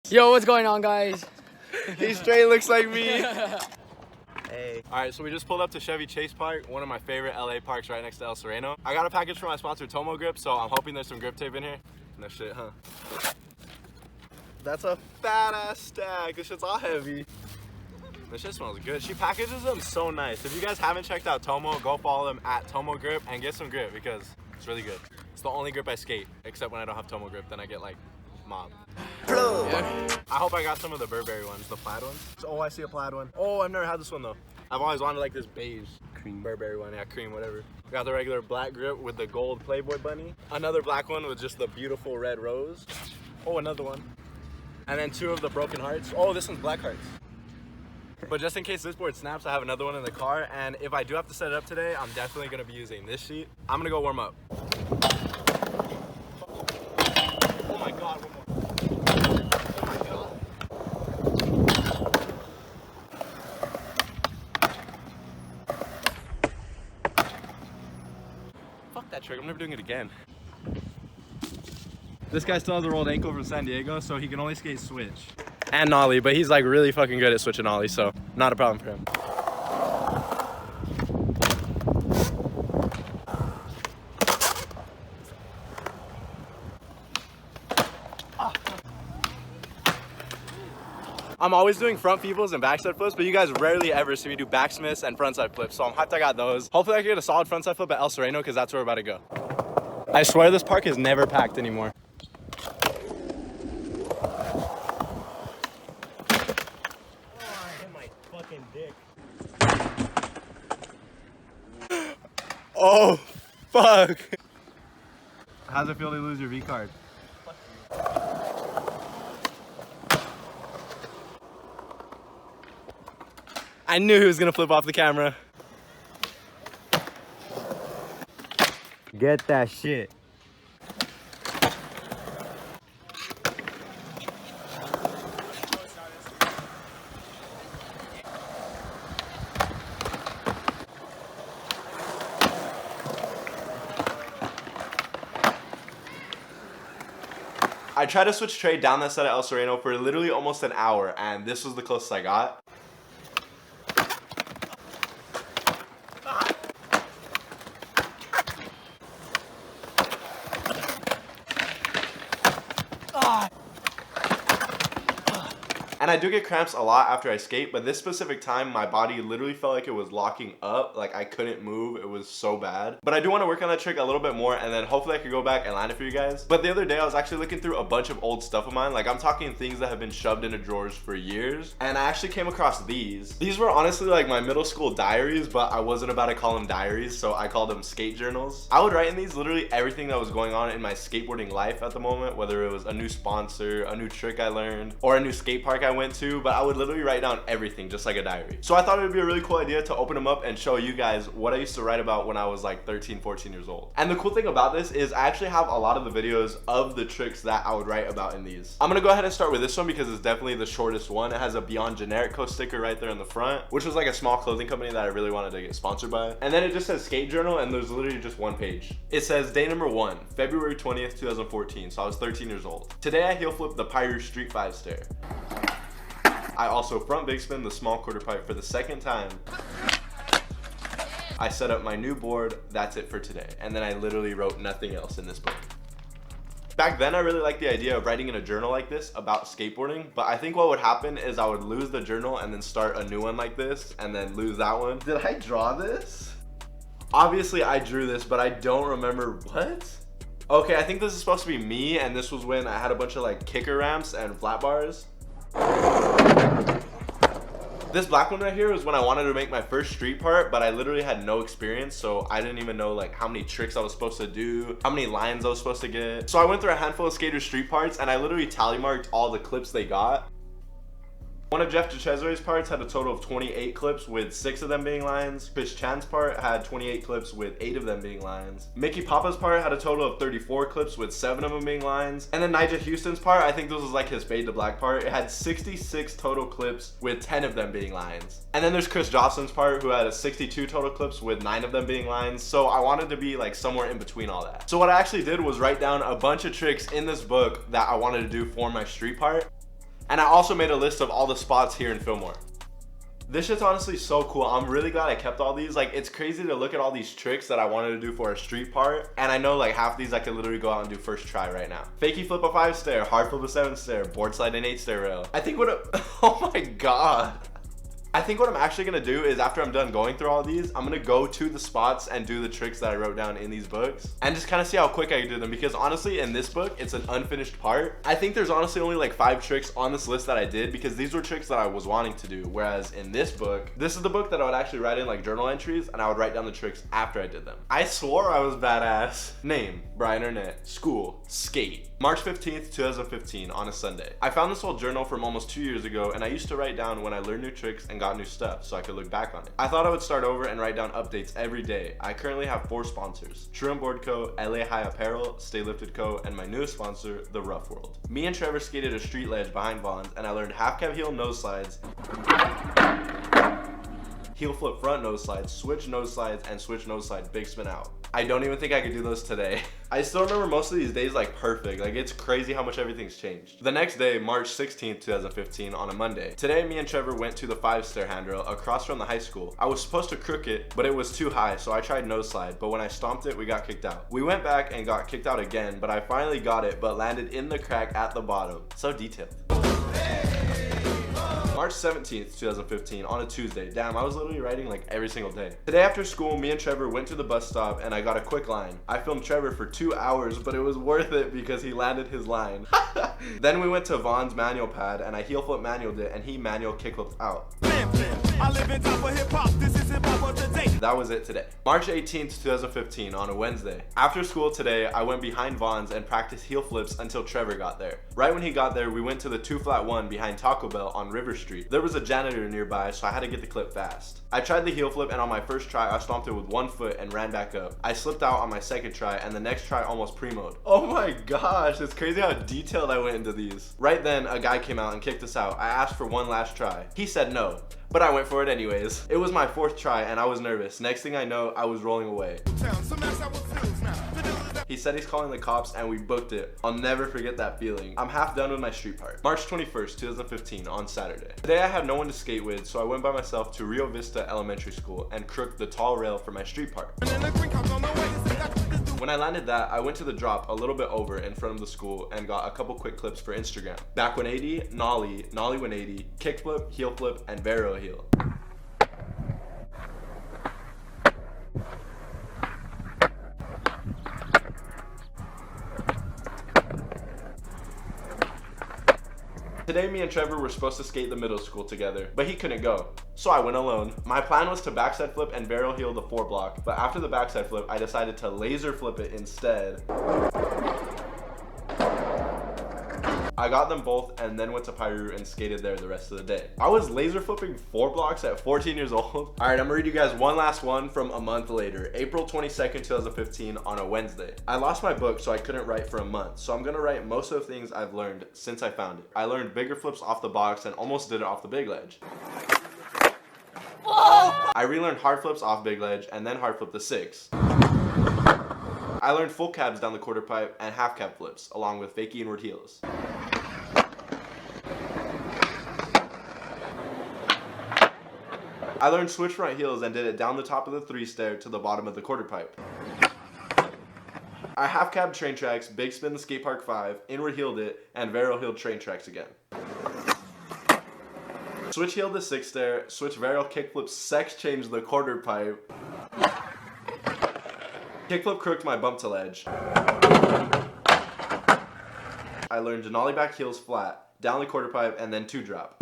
Yo, what's going on, guys? He straight looks like me. Hey. Alright, so we just pulled up to Chevy Chase Park, one of my favorite LA parks right next to El Sereno. I got a package from my sponsor Tomo Grip, so I'm hoping there's some grip tape in here. No shit, huh? That's a fat ass stack. This shit's all heavy. This shit smells good. She packages them so nice. If you guys haven't checked out Tomo, go follow them at Tomo Grip and get some grip because it's really good. It's the only grip I skate, except when I don't have Tomo Grip, then I get like mob. Yeah. I hope I got some of the Burberry ones, the plaid ones. Oh, I see a plaid one. Oh, I've never had this one though. I've always wanted like this beige cream Burberry one. Yeah, cream, whatever. Got the regular black grip with the gold Playboy bunny. Another black one with just the beautiful red rose. Oh, another one. And then two of the broken hearts. Oh, this one's black hearts. But just in case this board snaps, I have another one in the car. And if I do have to set it up today, I'm definitely gonna be using this sheet. I'm gonna go warm up. Oh my God, one more. Oh my God. Fuck that trick, I'm never doing it again. This guy still has a rolled ankle from San Diego, so he can only skate switch. And nollie, but he's like really fucking good at switching nollie, so not a problem for him. I'm always doing front peoples and backside flips, but you guys rarely ever see me do backsmiths and frontside flips, so I'm hyped I got those. Hopefully I can get a solid frontside flip at El Sereno, because that's where we're about to go. I swear this park is never packed anymore. Oh, fuck. How's it feel to lose your V card? I knew he was gonna flip off the camera. Get that shit. I tried to switch trade down that set at El Sereno for literally almost an hour, and this was the closest I got. And I do get cramps a lot after I skate, but this specific time, my body literally felt like it was locking up. Like I couldn't move. It was so bad. But I do want to work on that trick a little bit more, and then hopefully I could go back and land it for you guys. But the other day, I was actually looking through a bunch of old stuff of mine. Like I'm talking things that have been shoved into drawers for years. And I actually came across these. These were honestly like my middle school diaries, but I wasn't about to call them diaries, so I called them skate journals. I would write in these literally everything that was going on in my skateboarding life at the moment, whether it was a new sponsor, a new trick I learned, or a new skate park I went to, but I would literally write down everything just like a diary. So I thought it would be a really cool idea to open them up and show you guys what I used to write about when I was like 13, 14 years old. And the cool thing about this is I actually have a lot of the videos of the tricks that I would write about in these. I'm gonna go ahead and start with this one because it's definitely the shortest one. It has a Beyond Generic Co sticker right there in the front, which was like a small clothing company that I really wanted to get sponsored by. And then it just says skate journal, and there's literally just one page. It says day number 1, February 20th, 2014. So I was 13 years old. Today I heel flip the Pyru Street 5 stair. I also front big spin the small quarter pipe for the second time. I set up my new board, that's it for today. And then I literally wrote nothing else in this book. Back then I really liked the idea of writing in a journal like this about skateboarding, but I think what would happen is I would lose the journal and then start a new one like this and then lose that one. Did I draw this? Obviously I drew this, but I don't remember what? Okay, I think this is supposed to be me, and this was when I had a bunch of like kicker ramps and flat bars. This black one right here was when I wanted to make my first street part, but I literally had no experience, so I didn't even know like how many tricks I was supposed to do, how many lines I was supposed to get. So I went through a handful of skaters' street parts, and I literally tally marked all the clips they got. One of Jeff DeCesare's parts had a total of 28 clips, with 6 of them being lines. Chris Chan's part had 28 clips, with 8 of them being lines. Mickey Papa's part had a total of 34 clips, with 7 of them being lines. And then Nigel Houston's part, I think this was like his fade to black part, it had 66 total clips, with 10 of them being lines. And then there's Chris Jocelyn's part, who had a 62 total clips, with 9 of them being lines. So I wanted to be like somewhere in between all that. So what I actually did was write down a bunch of tricks in this book that I wanted to do for my street part. And I also made a list of all the spots here in Fillmore. This shit's honestly so cool. I'm really glad I kept all these. Like, it's crazy to look at all these tricks that I wanted to do for a street part. And I know like half these I could literally go out and do first try right now. Fakie flip a 5 stair, hard flip a 7 stair, board slide an 8 stair rail. I think oh my God. I think what I'm actually gonna do is after I'm done going through all these, I'm gonna go to the spots and do the tricks that I wrote down in these books and just kind of see how quick I can do them, because honestly in this book, it's an unfinished part. I think there's honestly only like 5 tricks on this list that I did because these were tricks that I was wanting to do. Whereas in this book, this is the book that I would actually write in like journal entries and I would write down the tricks after I did them. I swore I was badass. Name, Bryan Arnett. School, skate. March 15th, 2015 on a Sunday. I found this old journal from almost 2 years ago and I used to write down when I learned new tricks and got new stuff so I could look back on it. I thought I would start over and write down updates every day. I currently have 4 sponsors: True and Board Co., LA High Apparel, Stay Lifted Co., and my newest sponsor, The Rough World. Me and Trevor skated a street ledge behind Vaughn's and I learned half cab heel nose slides, heel flip front nose slides, switch nose slides, and switch nose slides big spin out. I don't even think I could do those today. I still remember most of these days like perfect. Like, it's crazy how much everything's changed. The next day, March 16th, 2015 on a Monday. Today, me and Trevor went to the 5 stair handrail across from the high school. I was supposed to crook it, but it was too high, so I tried nose slide, but when I stomped it, we got kicked out. We went back and got kicked out again, but I finally got it, but landed in the crack at the bottom. So detailed. March 17th, 2015 on a Tuesday. Damn, I was literally writing like every single day. Today after school, me and Trevor went to the bus stop and I got a quick line. I filmed Trevor for 2 hours, but it was worth it because he landed his line. Then we went to Vaughn's manual pad and I heel flip manualed it and he manual kickflipped out. I live in top of hip hop. This is hip hop of today. That was it today. March 18th, 2015 on a Wednesday. After school today, I went behind Vaughn's and practiced heel flips until Trevor got there. Right when he got there, we went to the 2 flat 1 behind Taco Bell on River Street. There was a janitor nearby, so I had to get the clip fast. I tried the heel flip and on my first try, I stomped it with 1 foot and ran back up. I slipped out on my second try and the next try almost premoed. Oh my gosh, it's crazy how detailed I went into these. Right then, a guy came out and kicked us out. I asked for one last try. He said no, but I went for it anyways. It was my 4th try and I was nervous. Next thing I know, I was rolling away. He said he's calling the cops and we booked it. I'll never forget that feeling. I'm half done with my street part. March 21st, 2015 on Saturday. Today I had no one to skate with, so I went by myself to Rio Vista Elementary School and crooked the tall rail for my street part. When I landed that, I went to the drop a little bit over in front of the school and got a couple quick clips for Instagram. Back 180, nollie 180, kickflip, heel flip, and varial heel. Today, me and Trevor were supposed to skate the middle school together, but he couldn't go, so I went alone. My plan was to backside flip and varial heel the 4 block, but after the backside flip, I decided to laser flip it instead. I got them both and then went to Piru and skated there the rest of the day. I was laser flipping 4 blocks at 14 years old. All right, I'm gonna read you guys one last one from a month later, April 22nd, 2015 on a Wednesday. I lost my book, so I couldn't write for a month. So I'm gonna write most of the things I've learned since I found it. I learned bigger flips off the box and almost did it off the big ledge. I relearned hard flips off big ledge and then hard flip the 6. I learned full cabs down the quarter pipe and half cab flips, along with fakie inward heels. I learned switch front heels and did it down the top of the 3 stair to the bottom of the quarter pipe. I half cabbed train tracks, big spin the skate park 5, inward heeled it, and varial heeled train tracks again. Switch heeled the 6 stair, switch varial kickflip sex changed the quarter pipe. Kickflip crooked my bump to ledge. I learned Denali back heels flat, down the quarter pipe, and then 2 drop.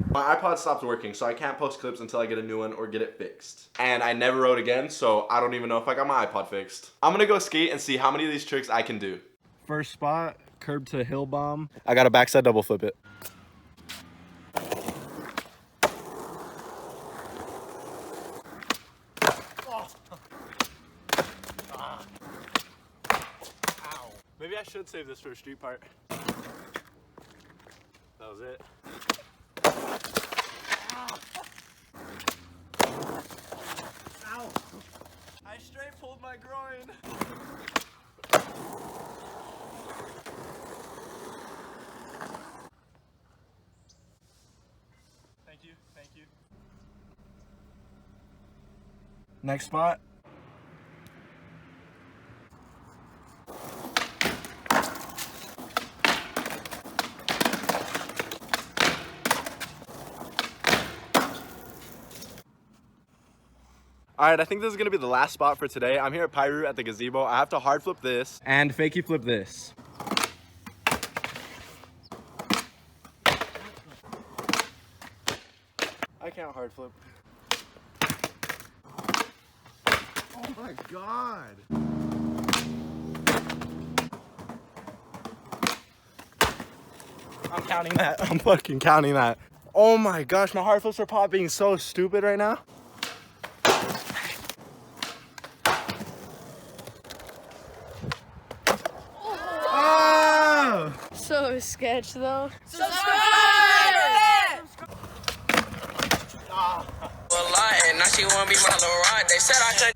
My iPod stopped working, so I can't post clips until I get a new one or get it fixed. And I never rode again, so I don't even know if I got my iPod fixed. I'm gonna go skate and see how many of these tricks I can do. First spot, curb to hill bomb. I gotta backside double flip it. Maybe I should save this for a street part. That was it. Ow! I straight pulled my groin. Next spot. All right, I think this is gonna be the last spot for today. I'm here at Pyru at the gazebo. I have to hard flip this and fakie flip this. I can't hard flip. Oh my God. I'm counting that. I'm fucking counting that. Oh my gosh, my hard flips are popping so stupid right now. So sketch though. Now she wanna be my little ride. They said I could